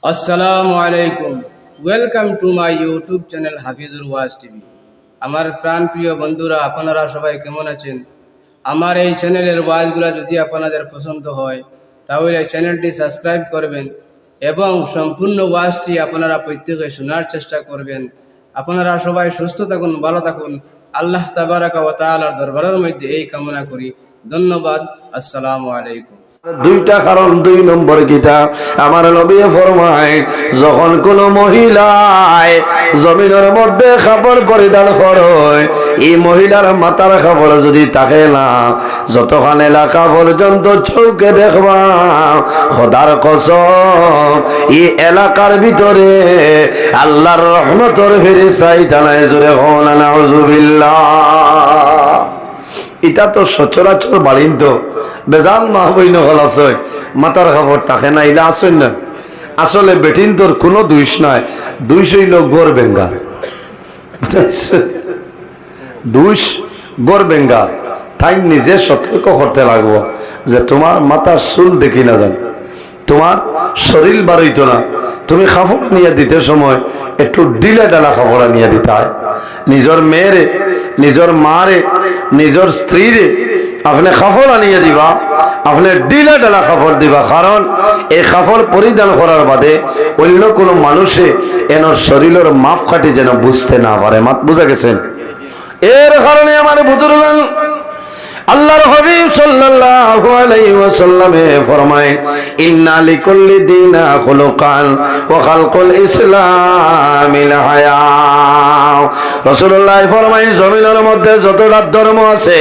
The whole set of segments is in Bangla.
আসসালামু আলাইকুম। Welcome to my YouTube channel Hafizur was TV. আমার প্রাণপ্রিয় বন্ধুরা, আপনারা সবাই কেমন আছেন? আমার এই চ্যানেলের ওয়াজগুলো যদি আপনাদের পছন্দ হয় তাহলে চ্যানেলটি সাবস্ক্রাইব করবেন এবং সম্পূর্ণ ওয়াজটি আপনারা প্রত্যেকে শোনার চেষ্টা করবেন। আপনারা সবাই সুস্থ থাকুন, ভালো থাকুন। আল্লাহ তাবারাকা ওয়া তাআলার দরবারের মধ্যে এই কামনা করি। ধন্যবাদ। আসসালামু আলাইকুম। দুইটা কারণ, দুই নম্বর কিতাব আমার নবী ফরমায়, যখন কোন মহিলায় জমিনের মধ্যে কাপড় পরিধান করে, এই মহিলার মাথার কাপড় যদি থাকে না, যতক্ষণ এলাকা পর্যন্ত চৌকে দেখবা, খোদার কসম এই এলাকার ভিতরে আল্লাহর রহমতের ফেরেশতা নাই। জোরে হন নাউজুবিল্লাহ। এটা তো সচরাচর বাড়িন তো বেজান মা বই নকল আছে, মাথার কাপড় থাকে না, ইলা আসেন না। আসলে বেটিন তোর কোনো দুইশ নাই, দুইশ হইল গোর বেঙ্গার, দুইশ গোর বেঙ্গার। তাই নিজে সতর্ক করতে লাগবো যে তোমার মাথার চুল দেখি না যান, তোমার শরীর বাড়ইতো না, তুমি কাপড় নিয়ে দিতে সময় একটু ডিলে ডালা কাপড় নিয়ে দিতে হয়। নিজের মেয়েরে, নিজের মারে, নিজের স্ত্রীরে আপনি কাপড় আনিয়ে দিবা, আপনি ডিলে ডালা কাপড় দিবা। কারণ এই কাপড় পরিধান করার বাদে অন্য কোনো মানুষে এনার শরীরের মাপ কাটি যেন বুঝতে না পারে। মাত বুঝা গেছেন? এর কারণে আমার বুজুর্গ আল্লাহর হাবিব সাল্লাল্লাহু আলাইহি ওয়াসাল্লাম ফরমায়, ইন্না লিকুল্লি দিনা খুলুকান ওয়া খালকুল ইসলামিল হায়া। রাসূলুল্লাহ ফরমায়, জমিনের মধ্যে যতটা ধর্ম আছে,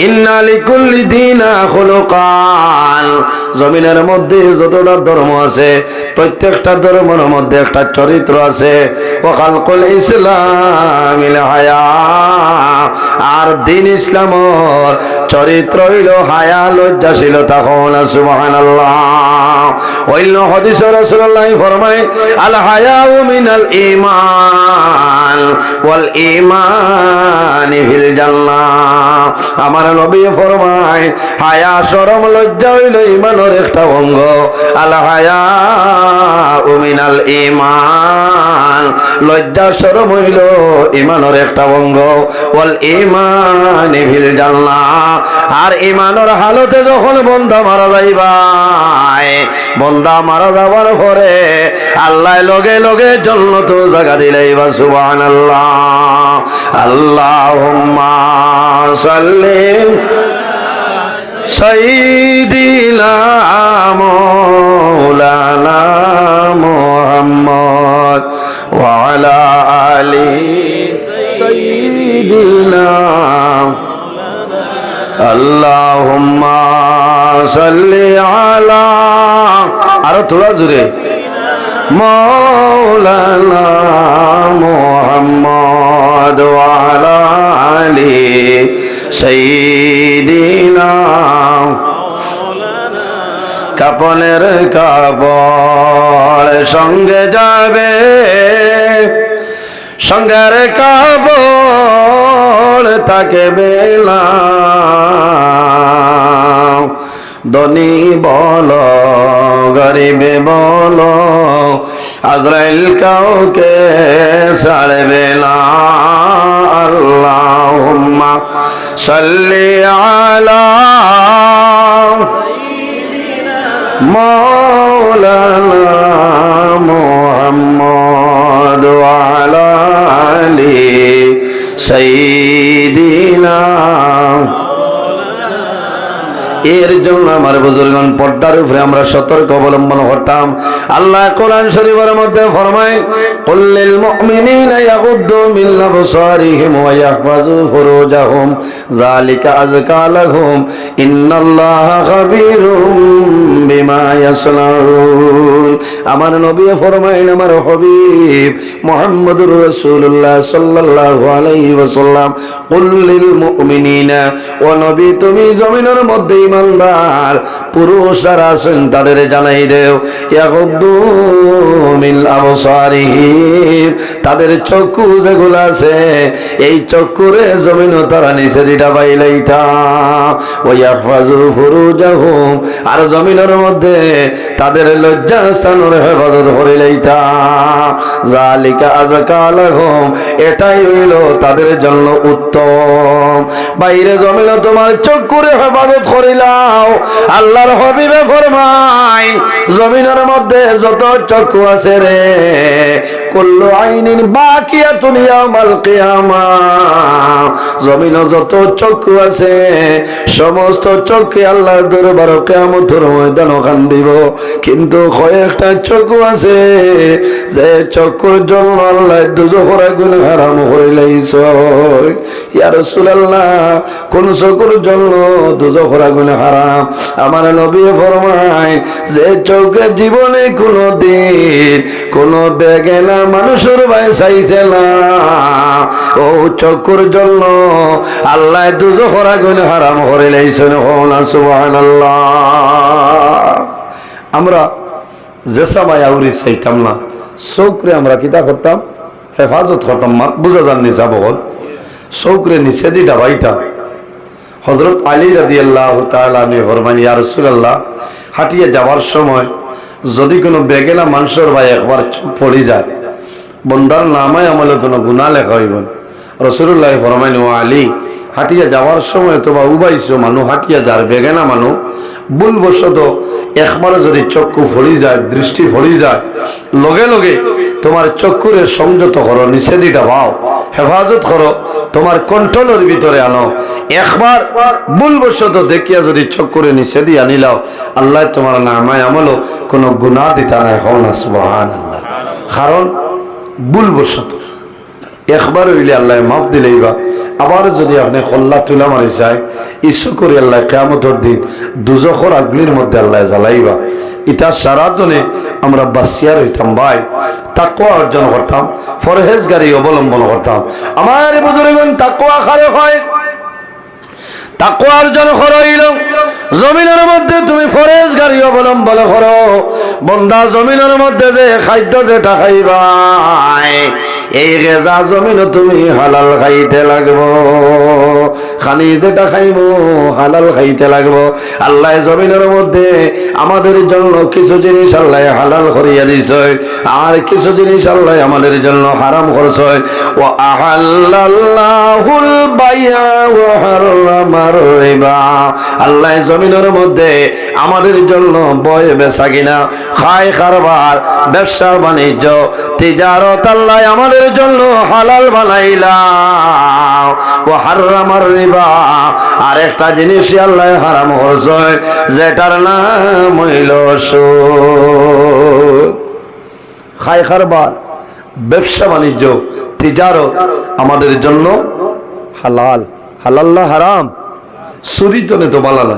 ইন্না লিকুল্লি দিনা খুলুকান, জমিনের মধ্যে যতটা ধর্ম আছে প্রত্যেকটা ধর্মের মধ্যে একটা চরিত্র আছে। ওয়া খালকুল ইসলামিল হায়া, আর দ্বীন ইসলামর চরিত্র হইল হায়া, লজ্জাশীলতা। হন সুবহানাল্লাহ। ওইল হাদিসে রাসূলুল্লাহ ফরমায়, আল হায়াউ মিনাল ঈমান ওয়াল ঈমান ফিল জান্নাহ। আমার নবী ফরমায়, হায়া শরম লজ্জা হইল ঈমানের একটা অঙ্গ। আল হায়াউ মিনাল ঈমান, লজ্জা শরম হইল ঈমানের একটা অঙ্গ। ওয়াল ঈমান ফিল জান্নাহ, আর ঈমানের হালতে যখন বন্দা মারা যাইবাই, বন্দা মারা যাবার পরে আল্লাহ লগে লগে জান্নাত জায়গা দিলাইবা। সুবহানাল্লাহ। আল্লাহুম্মা সাল্লি সাইয়্যিদিনা মাওলানা মুহাম্মদ ওয়া আলা আলি সাইয়্যিদিনা। আল্লাহুম্মা সাল্লি আলা, আরো থোড়া জোরে, মাওলানা মুহাম্মদ ওয়া আলা আলি সাইয়্যিদিনা। কাপনের কাপড় সঙ্গে যাবে, সঙ্গের কাপড় তাকে বেলা। ধনী বলো গরিবে বলো, আজরাইল কাউকে ছাড়বে না। আল্লাহুম্মা সাল্লি আলা মাওলানা মুহাম্মদ ওয়া আলা আলি সাইয়্যিদিনা। এর জন্য আমার বুজুর্গণ পর্দার উপরে আমরা সতর্ক অবলম্বন করতাম। আল্লাহ কোরআন শরীফের মধ্যে ফরমায়, কুল্লিল মুমিনিনা ইয়াগুদ্দু মিন আবসারিহিম ওয়া ইয়াহফাযু ফুরুজাহুম যালিকা আযকা লাহুম ইন্নাল্লাহা খাবীরুম বিমা ইয়াসনাউন। আমার নবী ফরমাইলেন, আমার হাবিব মুহাম্মদুর রাসূলুল্লাহ সাল্লাল্লাহু আলাইহি ওয়াসাল্লাম, কুল্লিল মুমিনিনা, ও নবী তুমি জমিনের মধ্যে ইমানদার পুরুষ যারা আছেন তাদের জানাই দেও, ইয়াগুদ্দু মিন আবসারিহিম, তাদের চক্ষু যেগুলো আছে এই চক্ষুরে জমিন তারা নিচে দিটা বাইলাইতা। ওয়া ইয়াহফাযু ফুরুজাহুম, আর জমিনের মধ্যে তাদের লজ্জাস্থান শয়তানের হেফাজত করে লইতা জালিকা আযকা লাহুম এটাই হইল তাদের জন্য উত্তম বাইরে জমিনে তোমার চক্ষুর হেফাজত করিলাও আল্লাহর হাবিবে ফরমায় জমিনের মধ্যে যত চক্ষু আছে রে কুল্লু আইনিন বাকিয়াতুন ইয়াউমাল কিয়ামা জমিনে যত চক্ষু আছে সমস্ত চক্ষু আল্লাহর দরবারে কিয়ামতের ময়দানে খান দিব কিন্তু কয়েকটা চক্ষু আছে যে চক্ষুর জন্য আল্লাহ দুজখের আগুন হারাম করে লাইছো ইয়া রাসূলুল্লাহ কোন চক্ষুর জন্য দুজখের আগুন হারাম আমার নবী ফরমায় যে চোখে জীবনে কোনদিন কোন বেগেনা মানুষের ভাই চাইছে না ও চক্ষুর জন্য আল্লাহ দুজখের আগুন হারাম করে লাইছেন না সুবহানাল্লাহ আমরা যে সময় আউরি চাইতাম না চৌকরে আমরা কিতা করতাম হেফাজত করতাম মাত বুঝা যান নিচা বহল চৌকরে নিচে দি ডাবাইতাম হযরত আলী রাদিয়াল্লাহু তাআলা আনহু ফরমান ইয়া রাসূলুল্লাহ হাঁটিয়ে যাওয়ার সময় যদি কোনো বেগেলা মানুষের ভাই একবার চোখ পড়ে যায় বন্দার নামায় আমলে কোনো গুনাহ লেখা হইব রাসূলুল্লাহ ফরমান ও আলী হাঁটিয়ে যাওয়ার সময় তোবা উবাইছো মানুষ হাঁটিয়ে যার বেগেনা মানুষ ভুলবশত একবারে যদি চক্ষু ফড়ি যায় দৃষ্টি ফড়ি যায় লগে লগে তোমার চক্ষুরে সংযত করো নিষেধিটা পাও হেফাজত করো তোমার কন্ট্রোলের ভিতরে আনো একবার ভুলবশত দেখিয়া যদি চক্ষুরে নিষেধি আনিলাও আল্লাহ তোমার নামায় আমলো কোনো গুনাহ দিতা নাই হও না সুবহানাল্লাহ কারণ ভুলবশত একবার হইলে আল্লাহ মাফ দিলেইবা আবার যদি আপনি খল্লা তুলা মারি যায় ইচ্ছু করে আল্লাহ কিয়ামতের দিন দুজখের আগুনের মধ্যে আল্লাহ জ্বালাইবা এটা সারাদিনে আমরা বাসিয়া রইতাম ভাই তাকওয়া অর্জন করতাম পরহেজগারি অবলম্বন করতাম আমার বুজুর্গগণ তাকওয়া খারে হয় তাকওয়া অর্জন করইল জমিনের মধ্যে তুমি পরহেজগারি অবলম্বন করো বন্দা জমিনের মধ্যে যে খাদ্য যেটা খাইবাই এই গেজা জমিনে তুমি হালাল খাইতে লাগবো খালি যেটা খাইবো হালাল খাইতে লাগবো আল্লাহ জমিনের মধ্যে আমাদের জন্য কিছু জিনিস আল্লাহ হালাল করিয়া দিছে আর কিছু জিনিস আল্লাহ আমাদের জন্য হারাম করছে ওয়া আহাল্লাল্লাহুল বাইয়া ওয়া হারামার রিবা আল্লাহ জমিনের মধ্যে আমাদের জন্য বয় বেচা কিনা খাই কারবার ব্যবসা বাণিজ্য তিজারত আল্লাহ আমাদের জন্য হালাল বানাইলা ও হারামার রিবা আর একটা জিনিস আল্লাহ হারাম করছে যেটার নাম হইল সুদ খাই কারবার ব্যবসা বাণিজ্য তিজারত আমাদের জন্য হালাল হালাল না হারাম চুরি তো তো বালা না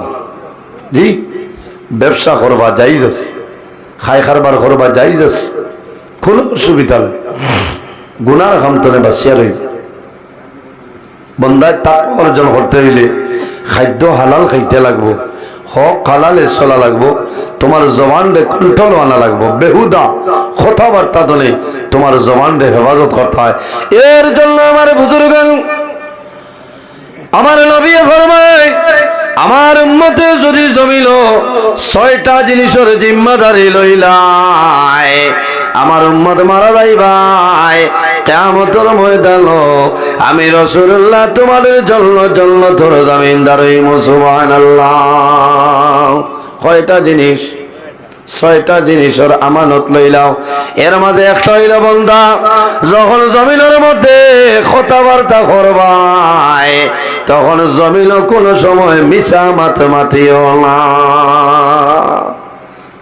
জি ব্যবসা করবা জায়েজ আছে খাই কারবার করবা জায়েজ আছে কোনো অসুবিধা নেই গুনার কাম তো বাঁচিয়া রইল বন্দায় তাকওয়া অর্জন করতে হইলে খাদ্য হালাল খাইতে লাগবো হক হালালে চলা লাগবো তোমার জবান রে কন্ট্রোল আনা লাগবো বেহুদা কথাবার্তা দলে তোমার জবান রে হেফাজত করতে হয় এর জন্য আমার বুজুর্গ আমার নবী ফরমায় আমার উম্মতে যদি জমিল 6টা জিনিসের জিম্মাদারি লইলাই আমার উম্মত মারা যাইবাই কিয়ামতের ময়দানে আমি রাসূলুল্লাহ তোমাদের জন্য জান্নাতের জামিনদার হইব সুবহানাল্লাহ কয়টা জিনিস 6টা জিনিসের আমানত লইলাও এর মাঝে একটা হইল বান্দা যখন জমিনের মধ্যে কথাবার্তা করবাই তখন জমিন কোন সময় মিছা মাতিও না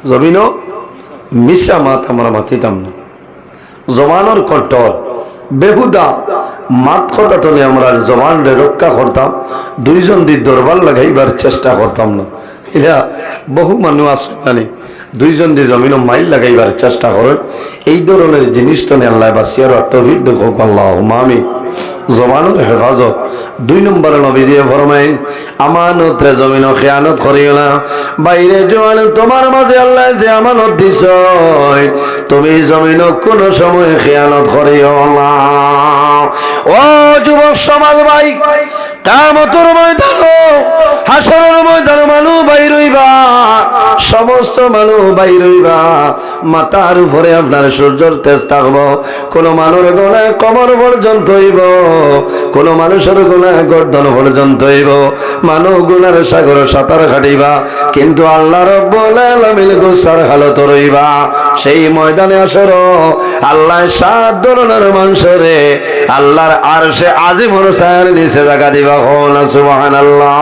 জমিন মিছা মাত আমরা মাতিতাম না জবানের কন্ট্রোল বেহুদা মাত কথা তো আমরা জবান রক্ষা করতাম দুইজন দি দরবার লাগাইবার চেষ্টা করতাম না এরা বহু মানুষ আসলে দুইজন দিয়ে জমিন মাইল লাগাইবার চেষ্টা করেন এই ধরনের জিনিসটা নিয়ে আল্লাহ বাসিয়ার তৌফিক দেখো আল্লাহুম্মা আমিন জবানের হেফাজত 2 নম্বরে নবীজি ফরমাইন আমানত রে জমিন খেয়ানত করিও না বাইরে জওয়ান তোমার মাঝে আল্লাহ যে আমানত দিছে তুমি জমিন কোন সময় খেয়ানত করিও না ও যুবক সমাজ ভাই কিয়ামতের ময়দানে হাসরের ময়দানে মানুষ বাইর হইবা, সমস্ত মানুষ বাইর হইবা, মাথার উপরে আপনার সূর্যের তেজ থাকবো, কোন মানুষের গলায় কবর পর্যন্ত হইব, কোন মানুষের গলায় গর্দন পর্যন্ত হইব, মানুষ গুনার সাগর সাঁতার কাটিবা, কিন্তু আল্লাহ রব্বুল আলামিন গুসার হালত রইবা। সেই ময়দানে আসর আল্লাহ 7 ধরনের মানুষরে আল্লাহর আরশে আজিমর ছায়ার নিচে জায়গা দিবা। না সুবহানাল্লাহ।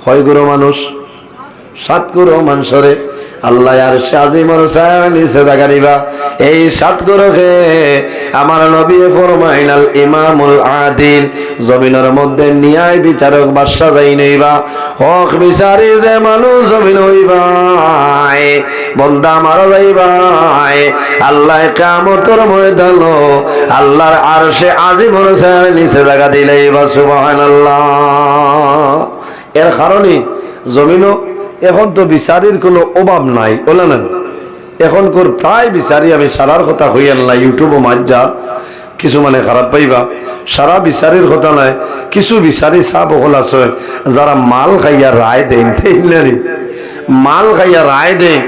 কয় গুরু মানুষ? 7 গুরু মানুষরে আল্লাহ আরশে আজিমর ছায়ার নিচে জায়গা দিবা। এই 7 গুরুকে আমার নবী ফরমাইনাল ইমামুল আদিল, জমিনের মধ্যে ন্যায় বিচারক বাদশা যাই নইবা, হক বিচারি যে মানুষ জমিন হইবা, বন্দা মারা যাইবা, আল্লাহ কিয়ামতের ময়দানে আল্লাহর আরশে আজিমর ছায়ার নিচে জায়গা দিলেইবা। সুবহানাল্লাহ। এর কারণে জমিনও এখন তো বিচারির কোনো অভাব নাই, বলে না? এখন কোর প্রায় বিচারি, আমি সারার কথা হইয়ান না, ইউটিউবও মাজ্জার কিছু মানে খারাপ পাইবা, সারা বিচারির কথা নাই। কিছু বিচারি সাপ হল আছে যারা মাল খাইয়া রায় দেন, তেইলানি মাল খাইয়া রায় দেন,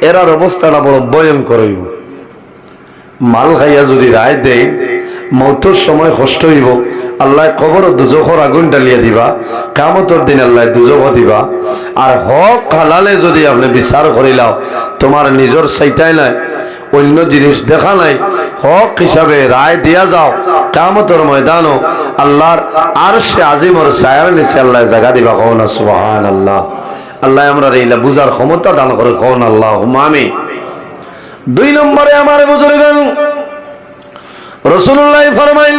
এরার অবস্থাটা বড় ভয়ঙ্কর হইব। মাল খাইয়া যদি রায় দেয়, মৌতর সময় কষ্ট হইব, আল্লাহ কবর দুজখর আগুন ডালিয়া দিবা, কিয়ামতের দিন আল্লাহ দুজখ দিবা। আর হক হালালে যদি আপনি বিচার করিলাও, তোমার নিজের চাইতাই নাই, অন্য জিনিস দেখা নাই, হক হিসাবে রায় দিয়া যাও, কিয়ামতের ময়দানও আল্লাহর আরশে আজিমর ছায়ার নিচে আল্লাহ জায়গা দিবা। কও না সুবহানাল্লাহ। আল্লাহ আমরা এইলা বুঝার ক্ষমতা দান করে, কও না আল্লাহুম্মা আমিন। 2 নম্বরে আমার বুজুর্গান রাসূলুল্লাহ ফরমাইল,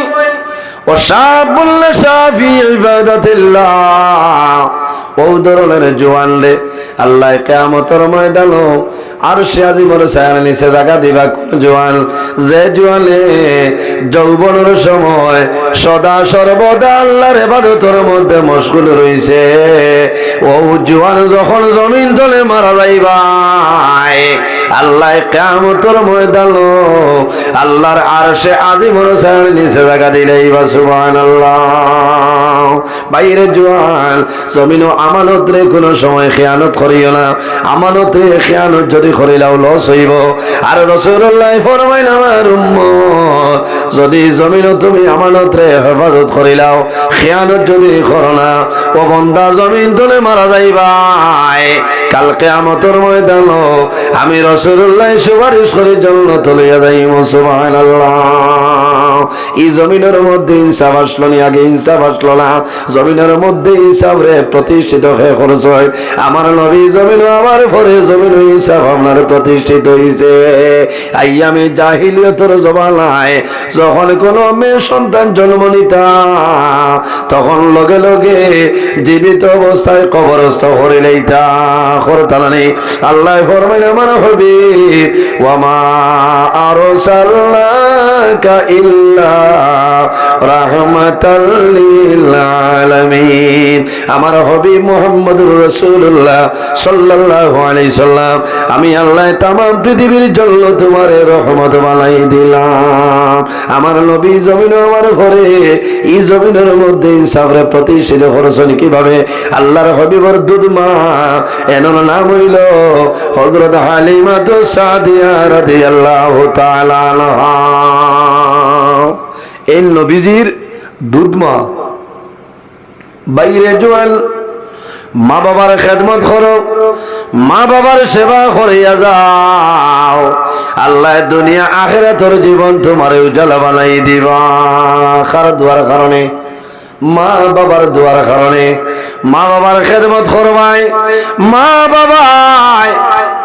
ও শাবুল শাফি ইবাদাতিল্লাহ, ও ধরনের জওয়ান রে আল্লাহ কিয়ামতের ময়দানে আরশে আজিমর ছায়ার নিচে জায়গা দিবা। কোন জওয়ান? যে জওয়ানে যৌবনের সময় সদা সর্বদা আল্লাহর ইবাদতের মধ্যে মশগুল রইছে, ও জওয়ান যখন জমিন তলে মারা যাইবা, আল্লাহ কিয়ামতের ময়দানে আল্লাহর আরশে আজিমর ছায়ার নিচে জায়গা দিলেইবা। সুবহানাল্লাহ। বাইরে জওয়ান, জমিনও আমানত রে কোনো সময় খেয়ানত করিও না, আমানত রে খেয়ানত যদি করিলাও লস হইব। আর রাসূলুল্লাহ ফরমাইলেন, আমার উম্মত যদি জমিনও তুমি আমানত রে হেফাজত করিলাও, খেয়ানত যদি করো না, ও বান্দা জমিন তলে মারা যাইবা, কাল কিয়ামতের ময়দানে আমি রাসূলুল্লাহ সুপারিশ করে জান্নাত লইয়া যাইব। সুবহানাল্লাহ। এই জমিনের মধ্যে ইনসাফ আসলো নি? আগে ইনসাফ আসলো না। জমিনের মধ্যে ইনসাফ রে প্রতিষ্ঠিত হয়ে খরচ হয়। আমার নবী জমিন, আমার পরে জমিন ইনসাফ আপনার প্রতিষ্ঠিত হয়েছে। আইয়ামে জাহিলিয়তের জমানায় যখন কোনো মেয়ে সন্তান জন্ম নিতা, তখন লগে লগে জীবিত অবস্থায় কবরস্থ করে লইতা, করতালানি। আল্লাহ ফরমায়, আমার হাবিব ওয়া মা আরসালনাকা ইল্লা রাহমাতাল লিল আলামিন। আমার হাবিব মুহাম্মদুর রাসূলুল্লাহ সাল্লাল্লাহু আলাইহি সাল্লাম, আমি আল্লাহ তাম পৃথিবীর জন্য তোমার রহমত বানাই দিলাম। আমার নবী জমিন, আমার ঘরে এই জমিনের মধ্যে ইনসাফরে প্রতিষ্ঠিত করেছেন কিভাবে? আল্লাহর হাবিবর দুধ মা, এনার নাম হইল হযরত হালিমাতু সাদিয়া রাদিয়াল্লাহু তাআলা আনহা। এই নবীজির দুধ মা। বাইরে জোয়াল, মা বাবার খেদমত করো, মা বাবার সেবা করিয়া যাও, আল্লাহ দুনিয়া আখিরাতের জীবন তোমার উজালা বানাই দিবা। কার দুয়ার কারণে? মা বাবার দুয়ার কারণে। মা বাবার খেদমত করবাই, মা বাবাই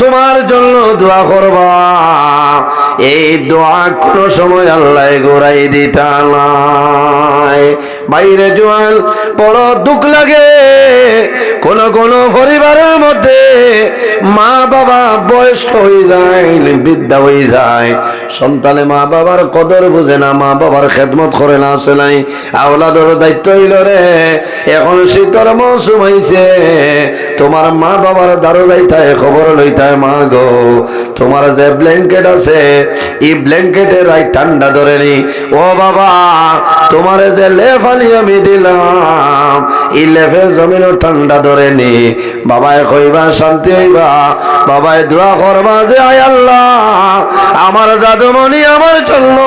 তোমার জন্য দোয়া করবা। এই দোয়া কোন সময় আল্লাহ গোড়াই দিতা নাই। বাইরে জোয়াল, বড় দুঃখ লাগে কোন কোন পরিবারের মধ্যে মা বাবা বয়স্ক হয়ে যায়, বৃদ্ধা হয়ে যায়, সন্তানে মা বাবার কদর বুঝে না, মা বাবার খেদমত করে না। আছে নাই? আওলাদের দায়িত্ব হইল রে, এখন শীতর মৌসুম হইছে, তোমার মা বাবার দ্বারো যাইতায়, খবর লইতায়, কয় মা গো তোমার যে ব্ল্যাঙ্কেট আছে এই ব্ল্যাঙ্কেটের রাই ঠান্ডা ধরে নি। ও বাবা তোমার যে লেপ আনি আমি দিলাম এই লেপে জমিনও ঠান্ডা ধরে নি। বাবায় কইবা শান্তি হইবা, বাবায় দোয়া করবা যে আয় আল্লাহ আমার জাদুমণি আমার জন্য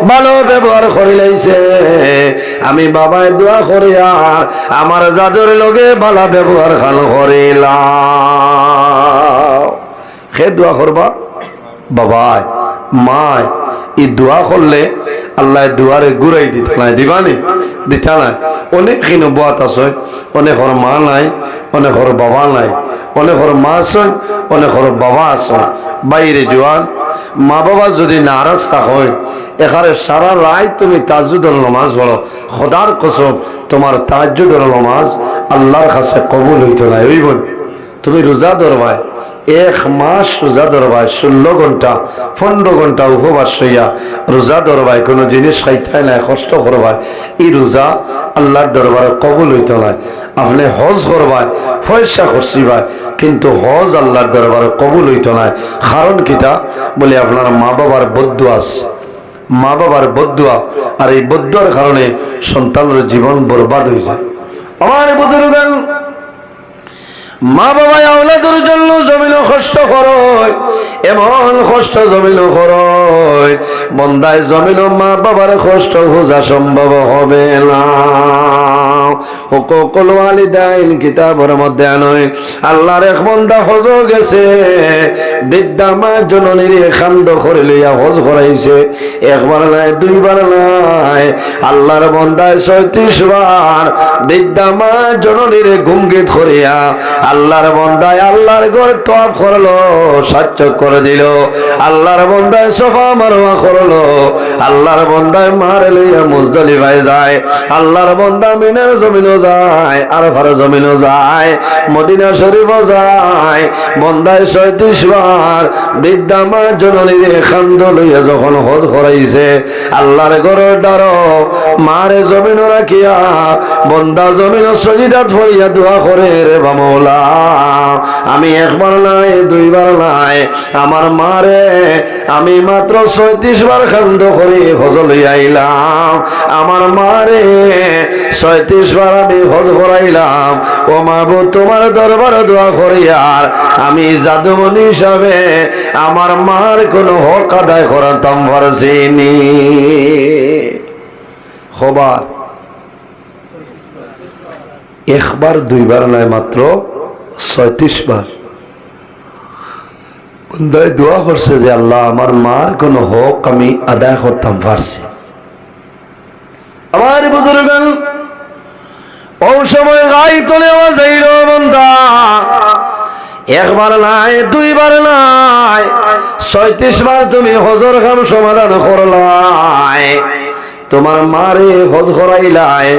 ভালো ব্যবহার করে লাইছে, আমি বাবায় দোয়া করি আর আমার জাদুর লগে ভালো ব্যবহার খান করিলাম। সে দোয়া করবা বাবায় মায় এই দোয়া করলে আল্লাহ দুয়ারে ঘুরাই দিতে নাই, দিবানি দিতা নাই। অনেকখিনি বাত আছে, অনেকর মা নাই, অনেকর বাবা নাই, অনেকর মা আছে, অনেকর বাবা আছে বাইরে জোয়ান। মা বাবা যদি নারাজ হয় এখানে সারা রাত তুমি তাজ্জুদের নামাজ পড়ো, খোদার কসম তোমার তাজ্জুদের নামাজ আল্লাহর কাছে কবুল হইতো না। ওই বোন তুমি রোজা ধরবাই 1 মাস রোজা ধরবাই 16 ঘন্টা 15 ঘন্টা উপবাস হইয়া রোজা ধরবাই, কোনো জিনিস খাইতে নাই, কষ্ট করবাই, এই রোজা আল্লাহর দরবারে কবুল হইতো না। আপনি হজ করবাই পয়সা খরচিবাই কিন্তু হজ আল্লাহর দরবারে কবুল হইতো না। কারণ কিতা বলে আপনার মা বাবার বদদুয়া আছে, মা বাবার বদদুয়া, আর এই বদদুয়ার কারণে সন্তানের জীবন বরবাদ হয়ে যায়। আমার বুজুর্গান মা বাবা আওলাদের জন্য জমিন কষ্ট করয়, এমন কষ্ট জমিন করয় বন্দায় জমিন মা বাবার কষ্ট বোঝা সম্ভব হবে না। হুকুকুল ওয়ালিদাইন কিতাবের মধ্যে নয় আল্লাহর এক বান্দা হজ গেছে, বৃদ্ধা মা জননীর খান্দ করে লইয়া হজ করাইছে, একবার নাই দুইবার নাই, আল্লাহর বান্দায় 36 বার বৃদ্ধা মা জননীর গুঙ্গিত করিয়া আল্লাহর বান্দায় আল্লাহর ঘর তওয়াফ করলো, সাচ্য করে দিল, আল্লাহর বান্দায় সাফা মারওয়া করলো, আল্লাহর বান্দায় মারে লইয়া মুজদালিফায় যায়, আল্লাহর বান্দা মিনার জমিনও যায়, আরাফার জমিনও যায়, মদিনা শরীফও যায়। বান্দায় 36 বার বৃদ্ধা মা জননীর খান্দ লইয়া যখন হজ করাইছে আল্লাহর ঘরের দ্বারো মারে জমিনও রাখিয়া বান্দা জমিনও সজিদাত হইয়া দোয়া করে রে বামৌলা আমি একবার নাই দুইবার নাই আমার মারে আমি মাত্র 36 বার খান্দ করে হজ লইয়া আইলাম, আমার মারে 36 বার আমি হজ করাইলাম। ও মাবুদ তোমার দরবারে দোয়া করি আর আমি জাদুমণি হিসাবে আমার মার কোনো হক আদায় করাতাম পারছিনি। খবর একবার দুইবার নাই মাত্র 36 বার বন্দায় দোয়া করছে যে আল্লাহ আমার মার কোনো হক আমি আদায় করতাম পারছি। আমার বুজুর্গান ও সময় গাই তোলে আওয়াজ আইল বন্দা একবার নাই দুইবার নাই 36 বার তুমি হজর খাম সমাধান করলাই, তোমার মারে হজ করাইলাই,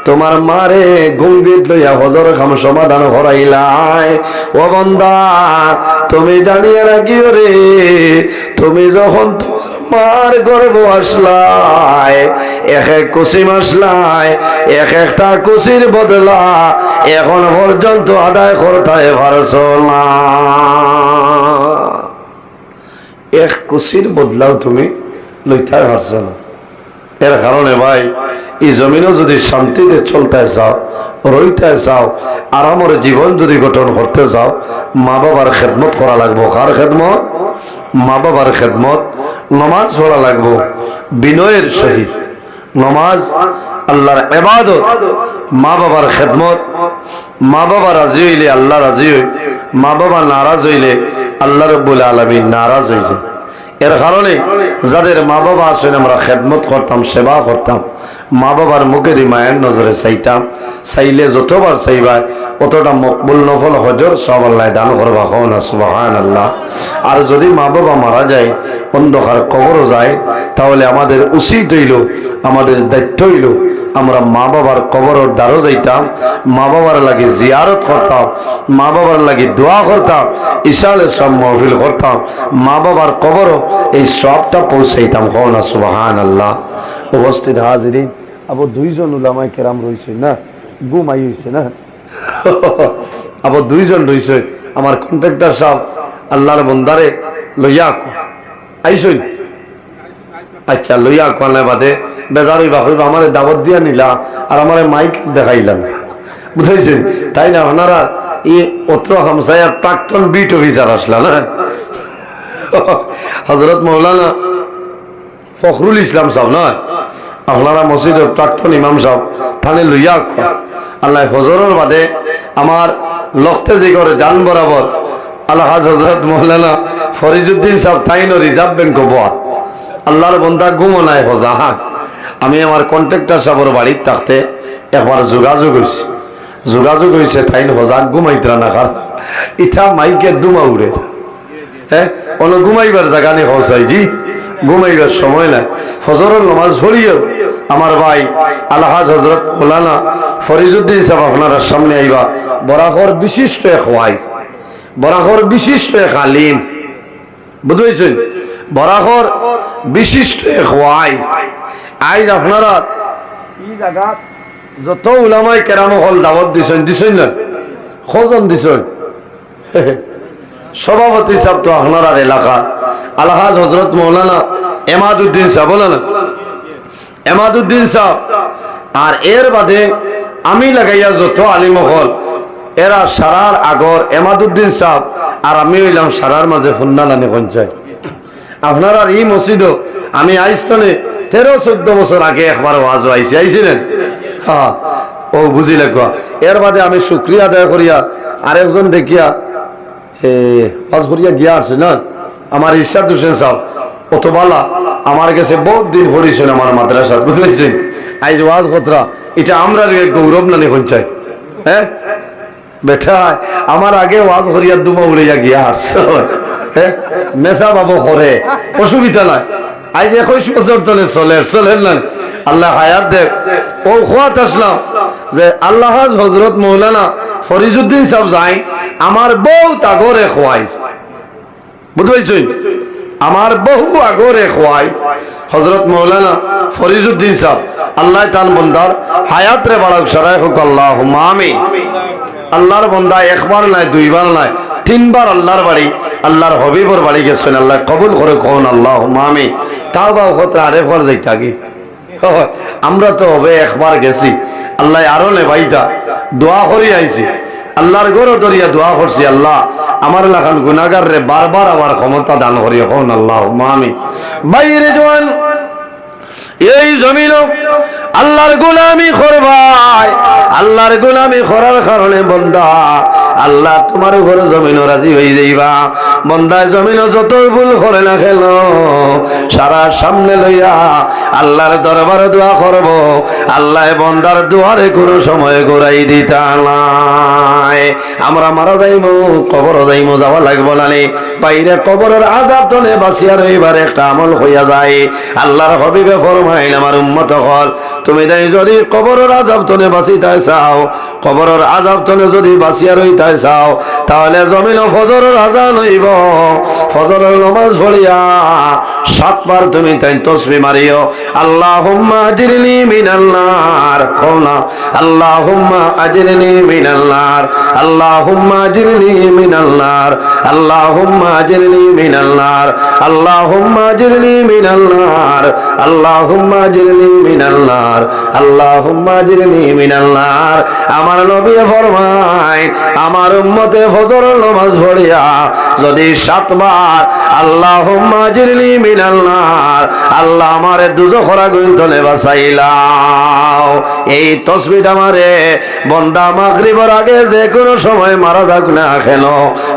তোমার মারে গুঙ্গিত লইয়া হজর খাম সমাধান করাইলাই। ও বান্দা তুমি জানিয়ে রাখিও রে তুমি যখন তোমার মার গর্ভ আসলাই এক এক কুসিম আসলাই, এক একটা কুসির বদলা এখন পর্যন্ত আদায় করতে পারছ না। এক কুসির বদলাও তুমি লইতে পারছ না। এর কারণে ভাই এই জমিনও যদি শান্তিতে চলতে চাও রইতে চাও আরামের জীবন যদি গঠন করতে চাও মা বাবার খেদমত করা লাগবো। কার খেদমত? মা বাবার খেদমত। নামাজ পড়া লাগবো বিনয়ের সহিত, নামাজ আল্লাহর ইবাদত, মা বাবার খেদমত। মা বাবা রাজি হইলে আল্লাহ রাজি হই, মা বাবা নারাজ হইলে আল্লাহ রাব্বুল আলামিন নারাজ হয়ে যায়। এর কারণে যাদের মা বাবা আছেন আমরা খেদমত করতাম, সেবা করতাম, মা বাবার মুখে মায়ের নজরে চাইতাম, চাইলে যতবার চাইবা অতটা মকবুল নফল হজর সব আল্লাহ দান করবা। না সুবহানাল্লাহ। আর যদি মা বাবা মারা যায় অন্ধকার কবরও যায় তাহলে আমাদের উচিত হইল, আমাদের দায়িত্ব হইল আমরা মা বাবার কবরের দ্বারও যাইতাম, মা বাবার লাগি জিয়ারত করতাম, মা বাবার লাগি দোয়া করতাম, ইশালে সব মাহফিল করতাম, মা বাবার কবরও এই সবটা পৌঁছাইতাম। না সুবহানাল্লাহ। উপস্থিত হাজিরিন আবার 2 জন উলামায়ে কেরাম রইছে না, ঘুমাই হইছে না, আবার 2 জন রইছে। আমার কন্ট্রাক্টর সাহেব আল্লাহর বন্দারে লইয়া আইসই আচ্ছা লইয়া কোয়ালে বাদে বেজার হইবা হইবা আমার দাওয়াত দিয়া নিলা আর আমার মাইক দেখাইলাম বুঝাইছেন তাই না আপনারা এই অত্র হামসায়ার প্রাক্তন বিট অফিসার আসলা না হযরত মাওলানা ফখরুল ইসলাম সাহেব না আপনারা মসজিদের প্রাক্তন ইমাম সাহেব থানে লইয়া আল্লাহ ফজরের বাদে আমার লখতে যে করে ডান বরাবর আলহাজ হযরত মাওলানা ফরিজউদ্দিন সাহেব তাইনো রিজার্ভ ব্যাংক বোয়া আল্লাহর বন্দা ঘুমো নাই হজা হ্যাঁ আমি আমার কন্ট্রাক্টর সাহেবের বাড়ির থাকতে একবার যোগাযোগ হয়েছে তাইন হজা ঘুমাইতরা না কার ইথা মাইকে দুমা উড়ে হ্যাঁ অন্য ঘুমাইবার জায়গা নেই হসাই জি ঘুমাইবার সময় নাই ফজরের নামাজ পড়িও আমার ভাই আলহাজ হযরত মাওলানা ফরিজউদ্দিন সাহেব আপনার সামনে আইবা বরাকর বিশিষ্ট এক ওয়াইজ বরাকর বিশিষ্ট এক আলিম বুঝেছেন বরাকর বিশিষ্ট এক ওয়াইজ আইজ আপনারা এই জায়গা যত উলামায়ে কেরাম হল দাওয়াত দিছেন না খোঁজন দিছেন সভাপতি সাহেব তো আপনার এলাকা আলহাজ হযরত মাওলানা এমাদউদ্দিন সাহেব বলেন এমাদউদ্দিন সাহেব আর এর বাদে আমি লাগাইয়া যত আলিম হল এরা সারার আগর এমাদউদ্দিন সাহেব আর আমি হইলাম সারার মাঝে ফুন্নালানি পঞ্চায়েত আপনার আর এই মসজিদও আমি আইস্তনে 13-14 বছর আগে একবার ওয়াজ আইছিলেন হ্যাঁ ও বুঝি লাগবা এর বাদে আমি শুকরিয়া আদায় করিয়া আরেকজন দেখিয়া ওয়াজ করিয়া গিয়া আছে না আমার ইরশাদ হোসেন সাহেব অতবালা আমার কাছে বহুত দিন পড়িছেন আমার মাদ্রাসা বুঝলেছেন আইজ ওয়াজ কতরা এটা আমরা গৌরব নানি পঞ্চায়েত হ্যাঁ বেটা আমার আগে ওয়াজ করিয়া দুমা উড়িয়া গিয়া আসছে হ্যাঁ মেসা বাবু করে অসুবিধা নাই আজ 21 বছর ধরে চলেন না আল্লাহ হায়াত দেখ ও খোয়াত আসলাম যে আল্লাহ হযরত মাওলানা ফরিজউদ্দিন সাহেব যাই আমার বহুত আগরে খোয়াইছে বুঝাইছেন আমার বহু আগরে খোয়াইছে হযরত মাওলানা ফরিজউদ্দিন সাহেব আল্লাহ তাআল বন্দার হায়াত রে বাড়াক সারাই হোক আল্লাহুম্মা আমিন আল্লাহর বন্দা একবার নাই দুইবার নাই তিনবার আল্লাহর বাড়ি আল্লাহর হবিবর বাড়ি গেছেন আল্লাহ কবুল করে কোন আল্লাহুম্মা আমিন তাও বা হতে আরেকবার যাইতা কি আমরা তো হবে একবার গেছি আল্লাহ আরো নে ভাইটা দোয়া করি আইছি আল্লাহর গরো দরিয়া দোয়া করছি আল্লাহ আমার লাখান গুনাহগার রে বারবার আমার ক্ষমতা দান করিও কোন আল্লাহুম্মা আমিন বাইরে জওয়ান এই জমিন আল্লাহর গোলামি করবাই আল্লাহর গোলামি করার কারণে বন্দা আল্লাহ তোমার উপরে জমিন রাজি হয়ে যাইবা বন্দায় জমিন যত ভুল করে না খেল সারা সামনে লইয়া আল্লাহর দরবারে দোয়া করব আল্লাহ বন্দার দুয়ারে কোনো সময় ঘুরাই দিতা নাই আমরা মারা যাইমু কবর যাইমু যাওয়া লাগবো না বাইরে কবরের আযাব তলে বাঁচিয়া রইবার একটা আমল হইয়া যায় আল্লাহর হাবিবে ফরমাইল আমার উম্মত হল তুমি তাই যদি কবরের আযাব তলে বাঁচিতে চাও কবরের আযাব তলে যদি বাঁচিয়া রইতে চাও তাহলে জমিন ফজরের আযান হইব ফজরের নামাজ পড়িয়া 7 বার তুমি তাই তাসবিহ মারিও আল্লাহুম্মা আজরিনি মিনাল নার কওনা আল্লাহুম্মা আজরিনি মিনাল নার আল্লাহুম্মা আজরিনি মিনাল নার আল্লাহুম্মা আজরিনি মিনাল নার আল্লাহুম্মা আজরিনি মিনাল নার আল্লাহুম্মা আজরিনি মিনাল নার আল্লাহুম্মা আজরিনি মিনাল নার আমার নবী ফরমায় আমার উম্মতে ফজরের নামাজ পড়িয়া যদি 7 বার আল্লাহুম্মা আজরিনি মিনাল নার আল্লাহ আমারে দুজখের আগুন থেকে বাঁচাইলাও এই তাসবিহটা আমারে বান্দা মাগরিবের আগে যে কোনো সময় মারা যাক না কেন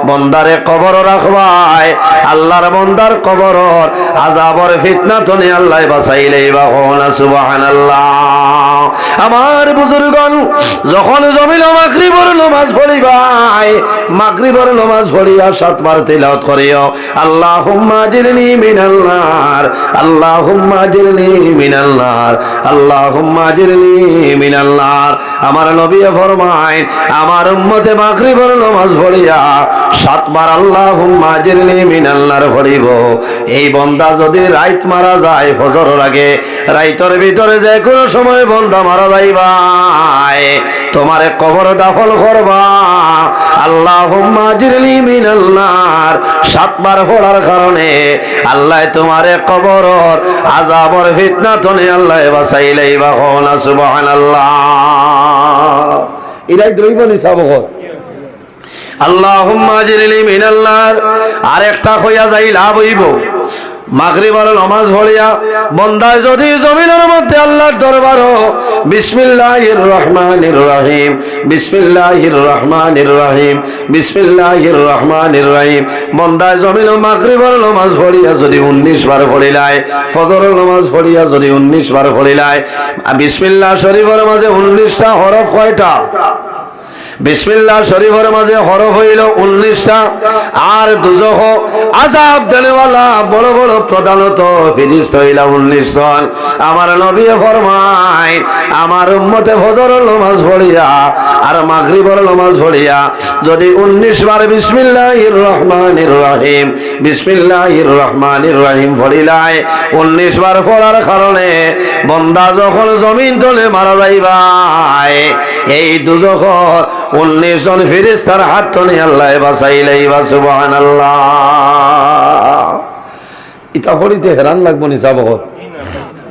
বান্দারে কবর রাখবাই আল্লাহর বান্দার কবরর আযাবের ফিতনা থেকে আল্লাহ বাঁচাইলেই বা কোনা সুবহানাল্লাহ আমার বুজুর্গণ যখন জমিন মাগরিবের নামাজ পড়িবাই মাগরিবের নামাজ পড়িয়া 7 বার তিলাওয়াত করিও আল্লাহুম্মা আজরিনি মিনাল নার, আল্লাহুম্মা আজিরনি মিনাল নার, আল্লাহুম্মা আজিরনি মিনাল নার। আমার নবী ফরমায় আমার উম্মতে মাগরিবের নামাজ পড়িয়া 7 বার আল্লাহুম্মা আজিরনি মিনাল নার পড়িব। এই বান্দা যদি রাত মারা যায় ফজরের আগে, রাইতের ভিতরে যে কোনো সময় বান্দা মারা যাইবাই, তোমারে কবর দাফন করবা আল্লাহুম্মা আজিরনি মিনাল নার 7 বার পড়ার কারণে আল্লাহ তোমারে কবরের আযাবের ফিতনা থেকে আল্লাহ বাঁচাই লইবা। না সুবহানাল্লাহ। ইলাই দ্রৈবনি সাবহ আল্লাহুম্মা আজিরনি মিনাল নার। আরেকটা কইয়া যাই লাভ হইব, মাগরিবের নামাজ পড়িয়া বান্দায় যদি জমিনের মধ্যে আল্লাহর দরবারও বিসমিল্লাহির রহমানির রহিম, বিসমিল্লাহির রহমানির রহিম, বিসমিল্লাহির রহমানির রহিম, বান্দায় জমিন মাগরিবের নামাজ পড়িয়া যদি 19 বার পড়িলায়, ফজরের নামাজ পড়িয়া যদি 19 বার পড়িলায়, বিসমিল্লাহ শরীফের মাঝে 19টা হরফ কয়টা? বিসমিল্লাহ শরীফের মাঝে হরফ হইল 19টা। আর দুজখ আযাব দেনেওয়ালা বড় বড় প্রধানত ফেরেশতা হইল 19 জন। আমার নবী ফরমায় আমার উম্মতে ফজরের নামাজ পড়িয়া আর মাগরিবের নামাজ পড়িয়া যদি 19 বার বিসমিল্লাহির রহমানির রহিম, বিসমিল্লাহির রহমানির রহিম পড়িলায়, 19 বার পড়ার কারণে বান্দা যখন জমিন তলে মারা যাইবাই, এই দুজখর 19 জন ফেরেশতার হাত থেকে আল্লাহ বাঁচাই লইবা। সুবহানাল্লাহ। ইতা পড়িতে হেরান লাগবো নি সাবহ?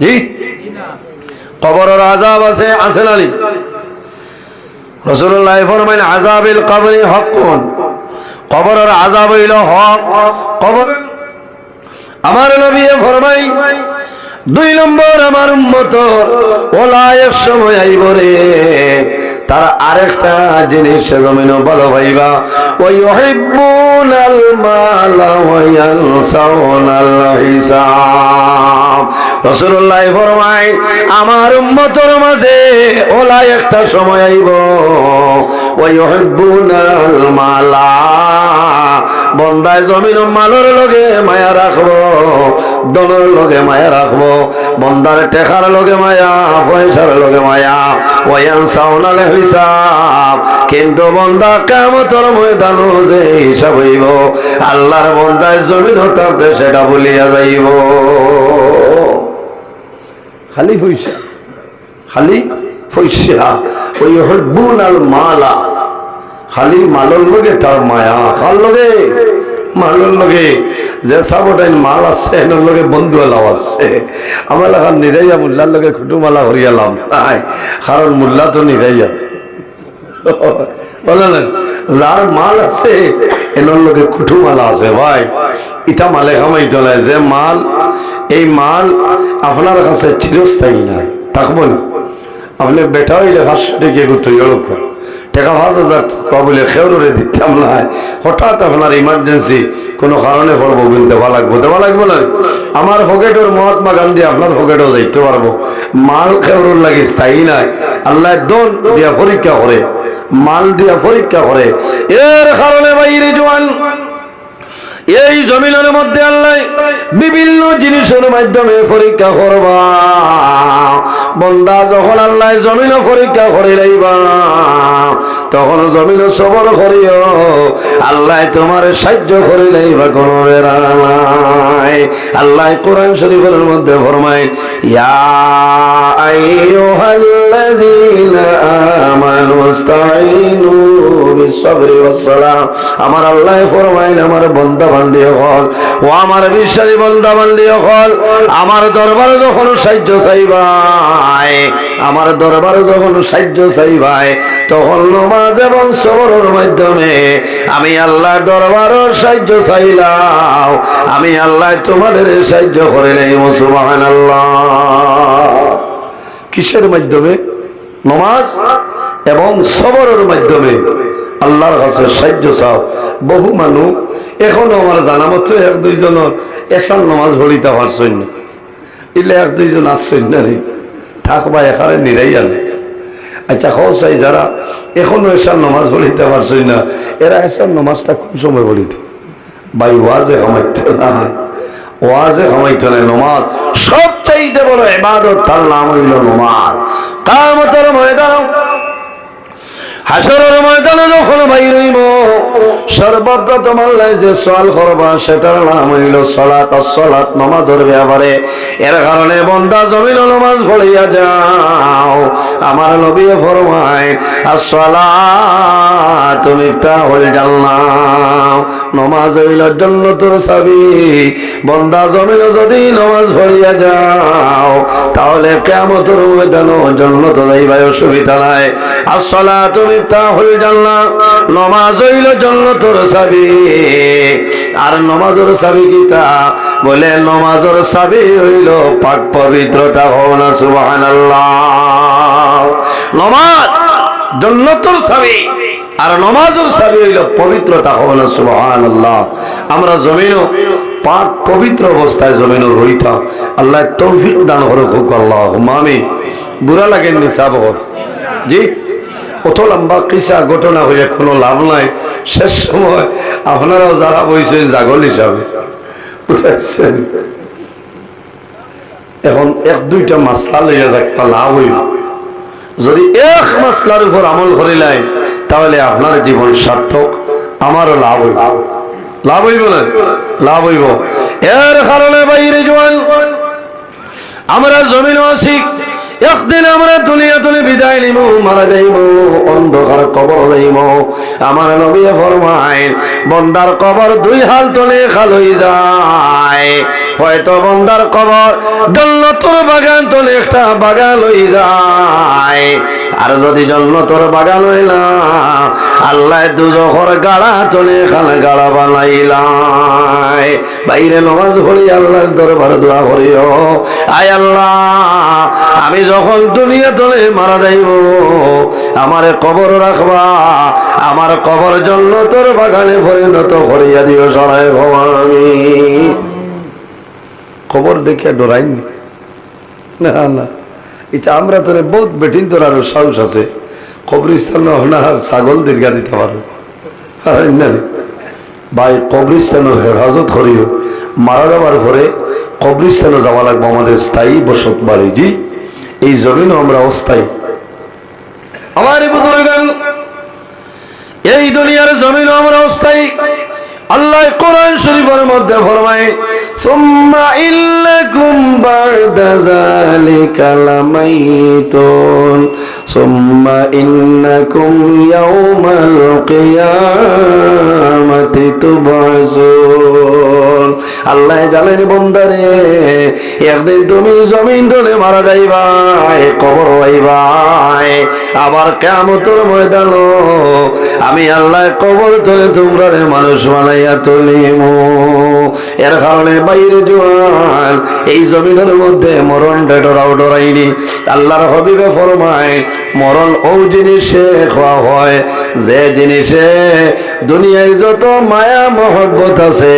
জি, কবরের আযাব আছে, আছে না? রাসূলুল্লাহ ফরমায় আযাবিল কবরি হকুন, কবরের আযাব হইল হক। কবর আমার নবী ফরমায় 2 নম্বর আমার উম্মতর ওলা এক সময় আইব রে, তারা আরেকটা জিনিস জমিনও ভালো ভাইবা, ওই ইউহিব্বুনাল মালা ওয়া ইয়ানসাউনাল হিসাব। রাসূলুল্লাহ ফরমায় আমার উম্মতর মাঝে ওলা একটা সময় আইব, ওয়া ইউহিব্বুনাল মালা, বন্দায় জমিন মালের লগে মায়া রাখবো, দনের লগে মায়া রাখবো, বন্দার টেকার লগে মায়া, পয়সার লগে মায়া, ওয়া ইয়ানসাউনাল হিসাব। কিন্তু বন্দা কিয়ামতের ময়দানে যে হিসাব হইব, আল্লাহর বন্দায় জমিন থাকতে সেটা ভুলিয়া যাইব। খালি পয়সা, খালি পয়সা, ওই ইউহিব্বুনাল মালা, খালি মালের লগে তার মায়া। কার লগে? মালের লগে। যে সাবটাইন মাল আছে এর লগে বন্ধু এলাও আছে। আমার এখন নিরাইয়া মোল্লার লগে খুটুমালা হরিয়ালাম নাই, কারণ মোল্লা তো নিরাইয়া বলেন, যার মাল আছে এর লগে খুটুমালা আছে। ভাই ইটা মালে কামাইতে নাই, যে মাল, এই মাল আপনার কাছে চিরস্থায়ী নাই, থাকবো না। আপনি বেটা হইলে 500 টাকা করতে টাকা 5000 টাকা বলে খেউরে দিতাম না, হঠাৎ আপনার ইমার্জেন্সি কোনো কারণে পড়বো, কিন্তু দেওয়া লাগবো না। আমার পকেটের মহাত্মা গান্ধী আপনার পকেটও যাইতে পারবো। মাল খেউরুর লাগে স্থায়ী নাই, আল্লাহ দন দিয়া পরীক্ষা করে, মাল দিয়া পরীক্ষা করে। এর কারণে বাইরে জোয়ান এই জমিনের মধ্যে আল্লাহ বিভিন্ন জিনিসের মাধ্যমে পরীক্ষা করবা। বন্দা যখন আল্লাহ জমিন পরীক্ষা করে লাইবা, তখন জমিন সবর করিও, আল্লাহ তোমার সাহায্য করে লাইবা, কোনো বেড়া নাই। আল্লাহ কোরআন শরীফের মধ্যে ফরমায়, ইয়া আইয়ুহাল্লাযীনা আমানু ইসতাঈনু বিস-সাবরি ওয়াস-সালাহ। আমার আল্লাহ ফরমায়, আমার বান্দা বান্দি হল, ও আমার বিশ্বাসী বান্দা বান্দি হল, আমার দরবারে যখন সাহায্য চাইবাই, আমার দরবারে যখন সাহায্য চাইবাই, তখন নামাজ এবং সবরের মাধ্যমে আমি আল্লাহ দরবারের সাহায্য চাইলাম, আমি আল্লাহ তোমাদের সাহায্য করে নেই। সুবহানাল্লাহ। কিসের মাধ্যমে? নামাজ এবং সবরের মাধ্যমে আল্লাহর কাছে সাহায্য চাও। বহু মানুষ এখনো আমার জানা মতো 1-2 জনের এসার নামাজ পড়িতে পারছেন না, ইলে 1-2 জন আসছেন না রে, থাকবা এখানে নিরাই আনে। আচ্ছা চাই যারা এখনো এসার নামাজ পড়িতে পারছেন না, এরা এসার নামাজটা কোন সময় পড়িতে? ভাই ওয়াজে কমাইতে না, ওয়াজে খামাইতো না নমাজ সবচাইতে বড় ইবাদত, তার নাম হইল নমাজ। কিয়ামতের ময়দান হাসরের ময়দানে যখন বাইর হইব সর্বপ্রথম আল্লাহ যে সওয়াল করবা সেটার নাম হইল সালাত। সালাত নামাজের ব্যাপারে। এর কারণে বান্দা জমিন নামাজ পড়িয়া যাও। আমার নবী ফরমায় as-সালাতু মিফতাহুল জান্নাহ, নামাজ হইল জান্নাতের চাবি। বান্দা জমিন যদি নামাজ পড়িয়া যাও তাহলে কিয়ামতের ময়দানে জান্নাত যাইবা, অসুবিধা নাই। as-সালাতু মিফতাহুল জান্নাহ, নামাজ হইল জান্নাতের চাবি। আর নামাজের চাবি কিতা? বলে নামাজের চাবি হইল পাক পবিত্রতা। হও না সুবহানাল্লাহ। নামাজ জান্নাতের চাবি আর নামাজের চাবি হইল পবিত্রতা। হও না সুবহানাল্লাহ। আমরা জমিনও পাক পবিত্র অবস্থায় জমিনও রইতাম। আল্লাহ তৌফিক দান করুক। আল্লাহুম্মা আমিন। বুড়া লাগেন নি সাহেব? জি, কত লম্বা কিসা ঘটনা হইয়া কোনো লাভ নাই। শেষ সময় আপনারাও যারা বইছে জাগল হিসাবে বুঝেছেন। এখন এক দুইটা মাসলা লইয়া যাক লাভ হইব। যদি এক মাসলার উপর আমল করিলাই তাহলে আপনার জীবন সার্থক, আমারও লাভ হইব। লাভ হইব না? লাভ হইব। এর কারণে বাইরে জোয়ান আমরা জমিন আছি। একদিন আমরা দুনিয়া তুলে বিদায় নিব, মারা যাইব, অন্ধকার কবর যাইব। আমার নবী ফরমায় বন্দার কবর দুই হাল তলে খাল হয়ে যায়। হয়তো বন্দার কবর জান্নাতের বাগান তলে একটা বাগান হয়ে যায়। আর যদি জান্নাতের বাগান হইলা আল্লাহ দুজখর গাড়া তলে খালে গাড়া বানাইলাই। বাইরে নামাজ পড়ি আল্লাহর দরবারে দোয়া করিও, আয় আল্লাহ আমি যখন দুনিয়া তলে মারা যাইব আমারে কবর রাখবা, আমার কবর জান্নাতের বাগানে পরিণত করিয়া দিও সরাই ভবানী। কবর দেখিয়া ডরাইনি না না, এটা আমরা তোর বহুত বেটিন তোর আরো সাহস আছে। কবরিস্তান হনার ছাগল দীর্ঘা দিতে পারো ভাই। কবরিস্তানের হেফাজত করিও। মারা যাবার পরে কবরিস্তানে যাওয়া লাগবে আমাদের স্থায়ী বসত বাড়ি। জি, এই জমিনও আমরা অস্থায়ী। আমার বুজুর্গান এই দুনিয়ার জমিনও আমরা অস্থায়ী। আল্লাহ কোরআন শরীফের মধ্যে ফরমায় সুম্মা ইন্নাকুম বা'দা যালিকা লামাইতুন সুম্মা ইন্নাকুম ইয়াওমাল কিয়ামাতি তুবআসুন। আল্লাহ জানেন বান্দারে একদিন তুমি জমিন ধরে মারা যাইবাই, কবর হইবাই, আবার কিয়ামতের ময়দানে আমি আল্লাহ কবর ধরে তোমরা মানুষ বানাইয়া তুলিমু। এর কারণে বাইরে জোয়ান এই জমিনের মধ্যে মরণ ডরাও ডরাইনি। আল্লাহর হাবিবে ফরমায় মরণ ও জিনিসে খাওয়া হয় যে জিনিসে দুনিয়ায় যত মায়া মহব্বত আছে